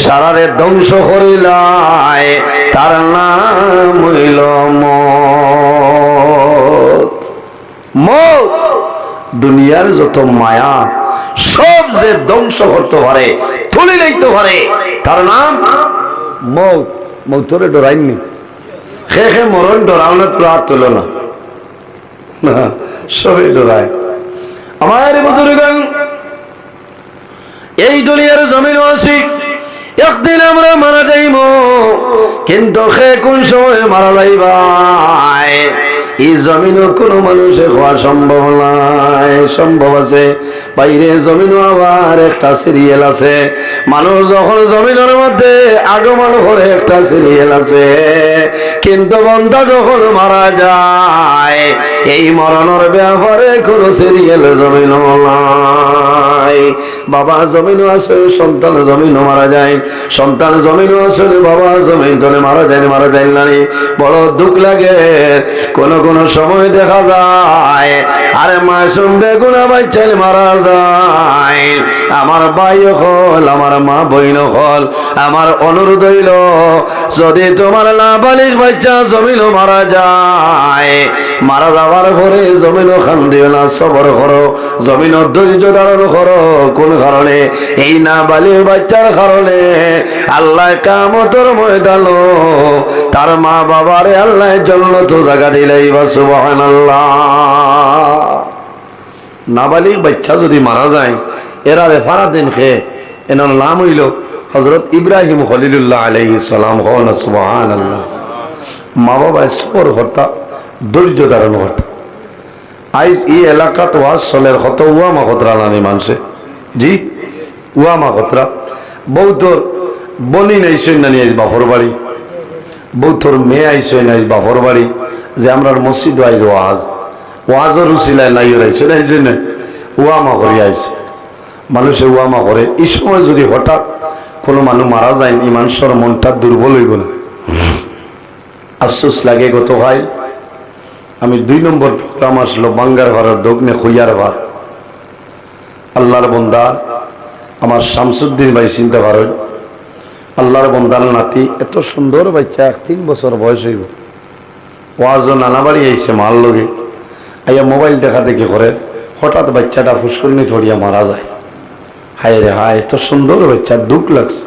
সারারে ধ্বংস করিলাই, তার নাম হইল মত। মত দুনিয়ার যত মায়া সব যে ধ্বংস করতে পারে, তুলে নিতে পারে, তার নাম মৌত। মৌতরে ডরাইনি। খে খে মরণ ডরাও না, তোর হাত তুলো না, সবই ডরায়। আমার বুজুর্গান এই দুনিয়ার জমিন আছি, একদিন আমরা মারা যাইব, কিন্তু খে কোন সময় মারা যাইবাই এই জমিনও কোনো মানুষের হওয়া সম্ভব নাই। সম্ভব আছে বাইরে জমিনও আবার একটা সিরিয়াল আছে। মানুষ যখন জমিনের মধ্যে আগমন করে একটা সিরিয়াল আছে, কিন্তু বান্দা যখন মারা যায় এই মরণের ব্যাপারে কোনো সিরিয়াল জমিন নাই। বাবা জমিনও আছে, সন্তান জমিনও মারা যায়, সন্তান জমিনও আছে, বাবা জমিন তলে মারা যায় না। বড় দুঃখ লাগে। কোন কোন সময় দেখা যায় আরে মাস মাসুম বেগুনা বাচ্চা মারা যায়, আমার ভাই হল, আমার মা বইন হল, আমার অনুরোধ হইল যদি তোমার নাবালিগ বাচ্চা জমিনও মারা যায়, মারা যাওয়ার পরে জমিনও খান্দিও না, সবর করো, জমিনও ধৈর্য ধারণ করো। কোন কারণে? এই নাবালিগ বাচ্চার কারণে আল্লাহ কিয়ামতের ময়দানে তার মা বাবারে আল্লাহ জান্নাত জায়গা দিলেই বা সুবহানাল্লাহ। নাবালিগ বাচ্চা যদি মারা যায়, এরা রেফারা দিন খেয়ে এনার নাম হইল হযরত ইব্রাহিম খলিলুল্লাহ আলাইহিস সালাম। হন সুবহানাল্লাহ। মা বাবা সবর করতা, ধৈর্য ধারণ করতা। আইজ এই এলাকাত ওয়াজ চলের কত উয়ামা খতরা নানি মানুষে, জি উয়ামা খতরা। বৌতর বনি নাইছই নানি আইজ বাপর বাড়ি, বৌতর মেয়ে আইছই নাই বাপর বাড়ি, যে আমরা মসজিদ আইজ ওয়াজর উসিলায় নাই রাইছে না, এই জন্য উয়ামা করি আইছে। মানুষে উয়ামা করে। এই সময় যদি হঠাৎ কোনো মানুষ মারা যায়, এই মানুষের মনটা দুর্বল হইব না? আফসোস লাগে। গত ভাই আমি 2 নম্বর প্রোগ্রাম আসলো বাঙ্গার ভাড়ার দগ্নে খুইয়ার ভার, আল্লাহর বন্দার আমার শামসুদ্দিন ভাই চিন্তা করেন, আল্লাহর বন্দার নাতি, এত সুন্দর বাচ্চা, 3 বছর বয়স হইব, ওয়াজও নানা বাড়ি আইছে মার লগে আইয়া মোবাইল দেখা দেখি করে, হঠাৎ বাচ্চাটা ফুসকুলনি ধরিয়া মারা যায়। হায় রে হায়, এত সুন্দর বাচ্চা, দুঃখ লাগছে।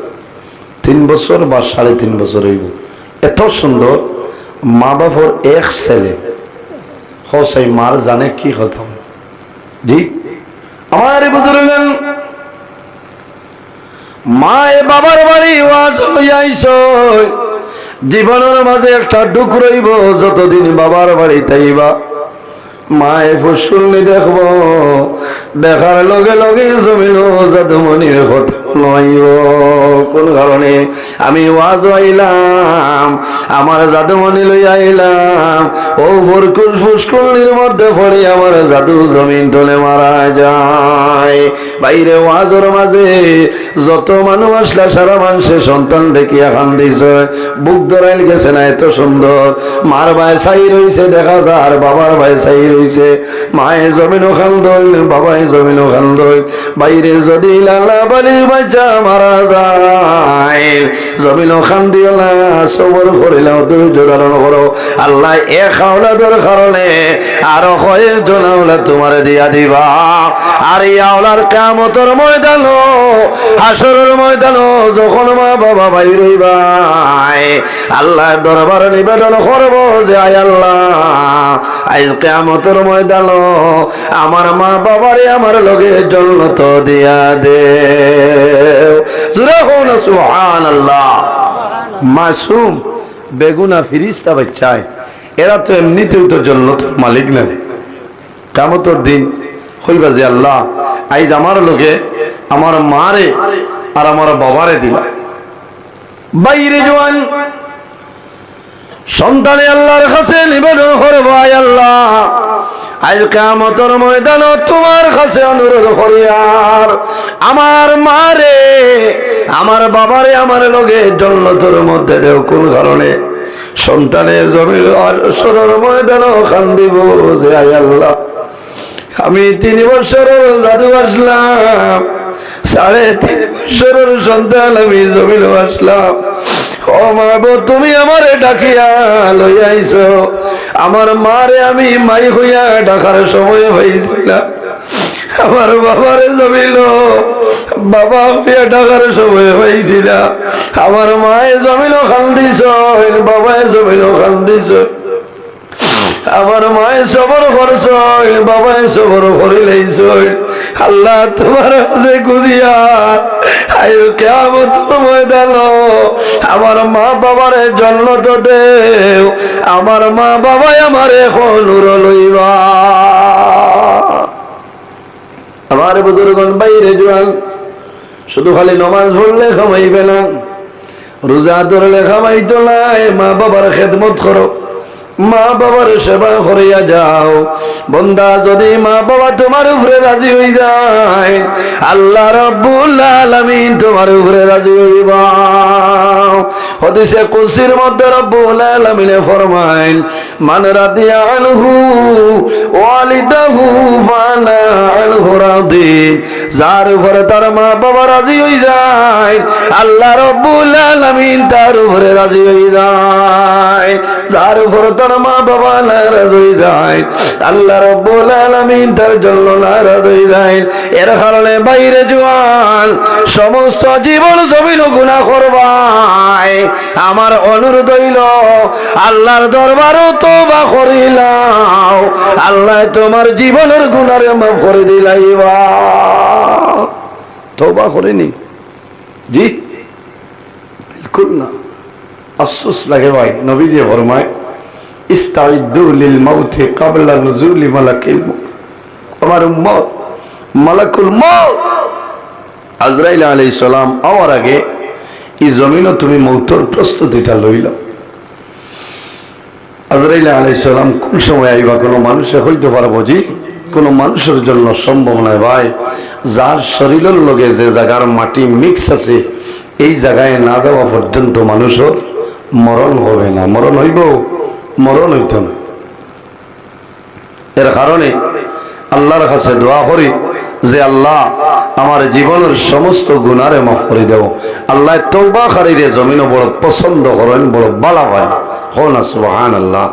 3 বছর বা 3.5 বছর হইব, এত সুন্দর। মা বাবার এক ছেলে, হসাই মার জানে কি কথা। জি আমার বুজুর্গান, মা এ বাবার বাড়ি ওয়াজ হইয়া আইছো, জীবনের মাঝে একটা দুঃখ রইব যতদিন বাবার বাড়ি তাইবা। মায়ে ফুসকুলনি দেখব, দেখার লগে লগে জমিল জাদুমনির কথা নইব। কোন কারণে? আমি ওয়াজ আইলাম, আমার জাদুমনি লই আইলাম, ও ভরকুল ফুসকুলনির মধ্যে পড়ে আমার জাদু জমিন তলে মারা যায়। বাইরে ওয়াজের মাঝে যত মানুষ আসলা, সারা মানুষের সন্তান দেখিয়া কান্দিছ, বুক ধরাইল গেছে না, এত সুন্দর। মার ভাই চাই রইছে দেখা যায়, আর বাবার ভাই চাই রইছে। মায়ে জমিনও খান্দইল, বাবাই জমিনও খান্দইল। বাইরে যদি লালা বালি বাচ্চা মারা যায়, জমিনও খান্দিও না, সবর করিলাম, ধৈর্য ধারণ করো। আল্লাহ এক আওলাদের কারণে আরো কয়েকজন আওলাদ তোমারে দিয়া দিবা। আর এই আওলার কিয়ামতের ময়দান, হাসরের ময়দান, যখন মা বাবা বাইর হইবাই, আল্লাহর দরবারে নিবেদন করব যে আয় আল্লাহ, আজ কিয়ামতের ময়দান আমার মা বাবারে আমার লগে জান্নাত দিয়া দে। জোরে কোন সুবহানাল্লাহ। মাসুম বেগুনা ফিরিস্তা বাচ্চায়, এরা তো এমনিতেও তো জান্নাতের মালিক না। কিয়ামতের দিন হইবা যে আল্লাহ, আইজ আমার লগে আমার মারে আর আমার বাবারে দিলা। বাইরে জওয়ান সন্তানে আল্লাহর কাছে নিবেদন করবো, আয় আল্লাহ, আজ কিয়ামতের ময়দানে তোমার কাছে অনুরোধ করি, আর আমার মারে আমার বাবারে আমার লগে জান্নাতের মধ্যে দেও। কোন কারণে? সন্তানের জমির আসরের ময়দানে কান্দিব যে আয় আল্লাহ, আমি 3 বছরের জাদু আসলাম, 3.5 বছরের সন্তান আমি জমিন আসলাম। ও মা গো, তুমি আমারে ডাকিয়া লইয়া আইছো। আমার মারে আমি মাই হইয়া ডাকার সময় হয়েছিলাম, আমার বাবারে জমিল বাবা হইয়া ডাকার সময় হয়েছিল। আমার মায়ে জমিল কান্দিছ, বাবায় জমিল কান্দিছ। আমার মায়ে সবর করছ, বাবায় সবর করিলেইছ। আল্লাহ তোমার কাছে গুজিয়া আজ কিয়ামতের ময়দান আমার মা বাবারে জান্নাত দেও। আমার মা বাবাই আমারে নূর লইবা। আমার বুজুর্গন বাইরে জোয়ান, শুধু খালি নামাজ পড়লে খামাইবে না, রোজা ধরলে খামাইতো না। মা বাবার খেদমত করো, মা বাবার সেবা করিয়া যাও। বন্দা যদি মা বাবা তোমার উপরে রাজি হয়ে যায়, আল্লাহ রাব্বুল আলামিন তোমার উপরে রাজি হইবা। হাদিসে কুদসির মধ্যে রাব্বুল আলামিন ফরমায়, মান রাদিয়া আনহু ওয়ালিদাহু ফালা আনহু রাদি। যার উপরে তার মা বাবা রাজি হয়ে যায়, আল্লাহ রাব্বুল আলামিন তার উপরে রাজি হয়ে যায়। যার উপরে তার মা বাবা নারাজ হয়ে যায়, আল্লাহ রাব্বুল আলামিন তার জন্য নারাজ হয়ে যায়। এর কারণে বাইরে জওয়ান সমস্ত জীবন জমিন গুনাহ করবাই, আমার অনুরোধ হইল আল্লাহর দরবারে তওবা করিলাও, আল্লাহ তোমার জীবনের গুনারে মাফ করে দিলাইবা। তওবা করেনি জি? বিলকুল না। আফসোস লাগে ভাই, নবীজি ফরমায়, ইস্তাইদ্দু লিল মাউতি ক্বাবলা নুজুলি মালাকিল মউত। আমার উম্মত মালাকুল মউত আজরাইল আলাইহিস সালাম আওয়ার আগে এই জমিনও তুমি মউতের প্রস্তুতিটা লইল। আজরাইল আলাইহিস সালাম কোন সময় আইবা কোনো মানুষে হইতে পারবো জি? কোনো মানুষের জন্য সম্ভব নয় ভাই। যার শরীরের লগে যে জায়গার মাটি মিক্স আছে, এই জায়গায় না যাওয়া পর্যন্ত মানুষের মরণ হবে না। মরণ হইব? মরণ হইত না। এর কারণে আল্লাহর কাছে দোয়া করি যে আল্লাহ আমার জীবনের সমস্ত গুনারে মাফ করে দেব। আল্লাহ তওবাকারীরে জমিনও বড় পছন্দ করেন, বড় ভালো হয়। হো না সুবহানাল্লাহ।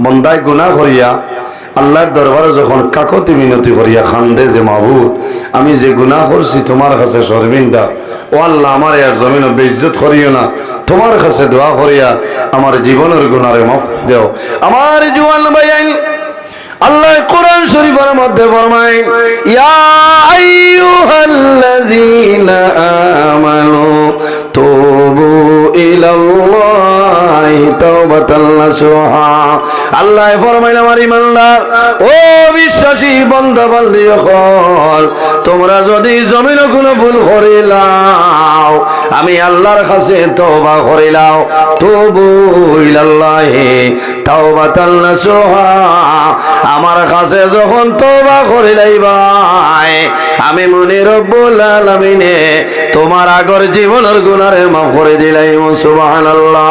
বন্দায় গুনাহ করিয়া আল্লাহর দরবারে যখন কাকতি মিনতি করিয়া খান্দে যে মাহবুব, আমি যে গুনাহ করছি তোমার কাছে শর্মিন্দা, ও আল্লাহ আমার আর জমিনে বেইজ্জত করিও না, তোমার কাছে দোয়া করিয়া আমার জীবনের গুনারে মাফ করে দাও। আমার জওয়ান ভাই, আল্লাহ কোরআন শরীফের মধ্যে ফরমায়, ইয়া আইয়ুহাল্লাযীনা আমানু তুবু ইলাল্লাহি তাওবাতান নাসুহা। আল্লাহ ফরমাইল, আমার ঈমানদার ও বিশ্বাসী বান্দা বান্দী হল, তোমরা যদি জমিনে কোনো ভুল করিলাও, আমি আল্লাহর কাছে তওবা করিলাও। তুবু ইলাল্লাহি তাওবাতান নাসুহা। আমার কাছে যখন তওবা করিলাই ভাই, আমি মনে রব্বুল আলামিনে তোমার আগর জীবনের গুনারে মাফ করে দিলাই। সুবহানাল্লাহ।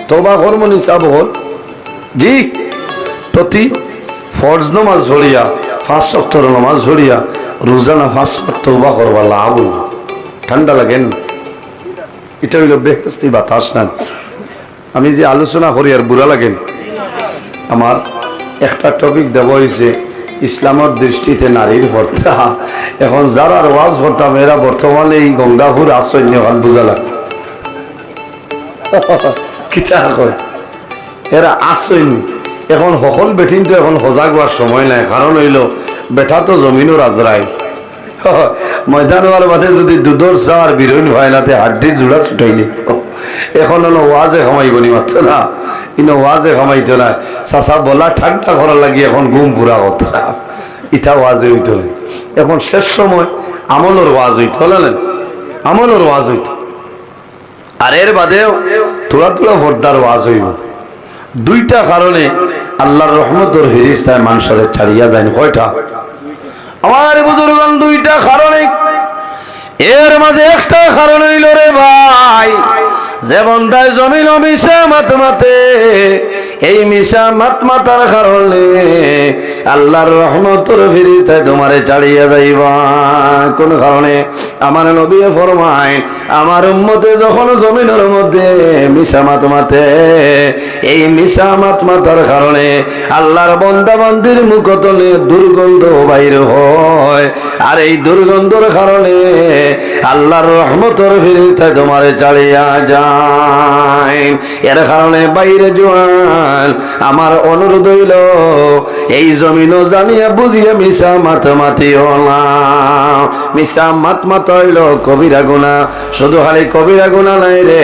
তওবা করব নিসাব হল জি। প্রতি ফরজ নামাজ পড়িয়া, 5 ওয়াক্তের নামাজ পড়িয়া, রোজানা 5 ওয়াক্ত তওবা করবা লাভ। ঠান্ডা লাগেন? এটা হইল বেহেশতি বাতাস না। আমি যে আলোচনা করি আর বুড়া লাগেন? আমার একটা টপিক দেওয়া হয়েছে ইসলামের দৃষ্টিতে নারীর পর্দা। এখন যারা ওয়াজ করতাম এরা বর্তমানে এই গঙ্গাপুর আশ্রয় নেওয়ান বুঝা লাগে কিতা কয়, এরা আশ্রয় নি। এখন সকল বেঠিন তো এখন সজাগ হওয়ার সময় নাই। কারণ হইল বেঠা তো জমিনও আজরাইল। ময়দান হওয়ার বাদে যদি দুধর চার বিরোধ হয় নাতে হাড্ডির জোড়া ছুটাইলি। এখন হলো ওয়াজে খামাইব নি মাত্র না, ইনো ওয়াজে খামাইতো না। চাষা বলা ঠান্ডা করার লাগি এখন ঘুম পুরা কথা, ইটা ওয়াজে হইত না। এখন শেষ সময় আমলের ওয়াজ হইত, হলেন আমলের ওয়াজ হইত। আর এর বাদেও তোলা তোলা ভর্দার ওয়াজ হইব। দুইটা কারণে আল্লাহর রহমতের ফেরেশতায় মানুষের ছাড়িয়া যায়। কয়টা? আমার বুজুর্গণ, দুইটা কারণে। এর মাঝে একটা কারণ হইল রে ভাই, যে বন্দায় জমিন মিশা মাত মাতে, এই মিশা মাত মাতার কারণে আল্লাহর রহমতের ফেরেশতায় তোমারে ছাড়িয়া যাইবা। কোন কারণে? আমার নবী ফরমায়, আমার উম্মতে যখন জমিনের মধ্যে মিশা মাত মাতে, এই মিশা মাত মাতার কারণে আল্লাহর বান্দা বান্দির মুখতলে দুর্গন্ধ বাইর হয়। আর এই দুর্গন্ধের কারণে আল্লাহর রহমতের ফেরেশতায় তোমারে ছাড়িয়া যায়। এর কারণে বাইরে জোয়ান আমার অনুরোধ হইল, এই জমিনও জানিয়া বুঝিয়া মিশা মাত মাতিও না। মিশা মাত মাত হইল কবিরা গুনাহ। শুধু খালি কবিরা গুনাহ নাই রে,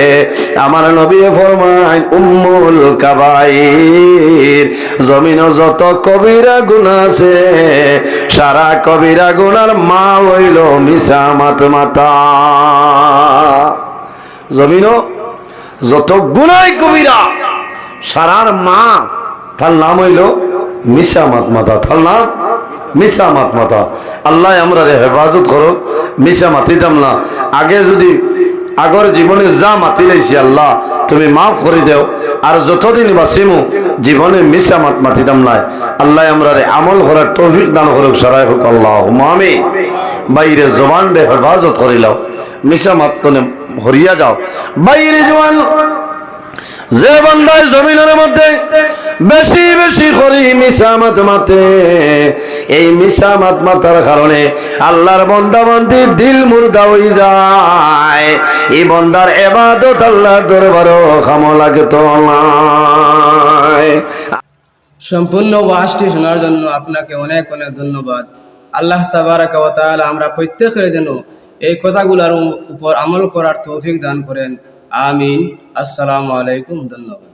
আমার নবী ফরমায় উম্মুল কাবাইর। জমিনও যত কবিরা গুনাহ আছে, সারা কবিরা গুনার মা হইল মিশা মাত মাতা। জমিনও যত গুনাহ কবিরা, সারার মা, তার নাম হইল মিশামাত মাতা, তার নাম মিশামাত মাতা। আল্লাহ আমরা হেফাজত করো, মিশা মাতিতাম না। আগে যদি আগর জীবনে যা মাতি লাইছি আল্লাহ তুমি মাফ করে দেও, আর যতদিন বাঁচিমু জীবনে মিশা মাতিতাম না। আল্লাহ আমরা আমল করার তৌফিক দান করুক, সারাই হোক আল্লাহ আমি। বাইরে জবান রে হেফাজত করিলাও, মিশা মাতনে হরিয়া যাও। বাইরে জবান যে বান্দায় জমিনের মধ্যে বেশি বেশি করি মিশামাত মাতে, এই মিশামাত মাতার কারণে আল্লাহর বান্দা বান্দি দিল মুর্দা হয়ে যায়। এই বান্দার ইবাদত আল্লাহর দরবারও কামো লাগে তো নাই। সম্পূর্ণ ওয়াজটি শোনার জন্য আপনাকে অনেক অনেক ধন্যবাদ। আল্লাহ তাবারাকা ওয়া তাআলা আমরা প্রত্যেকের যেন এই কথাগুলোর উপর আমল করার তৌফিক দান করেন। আমিন। আসসালামু আলাইকুম। ধন্যবাদ।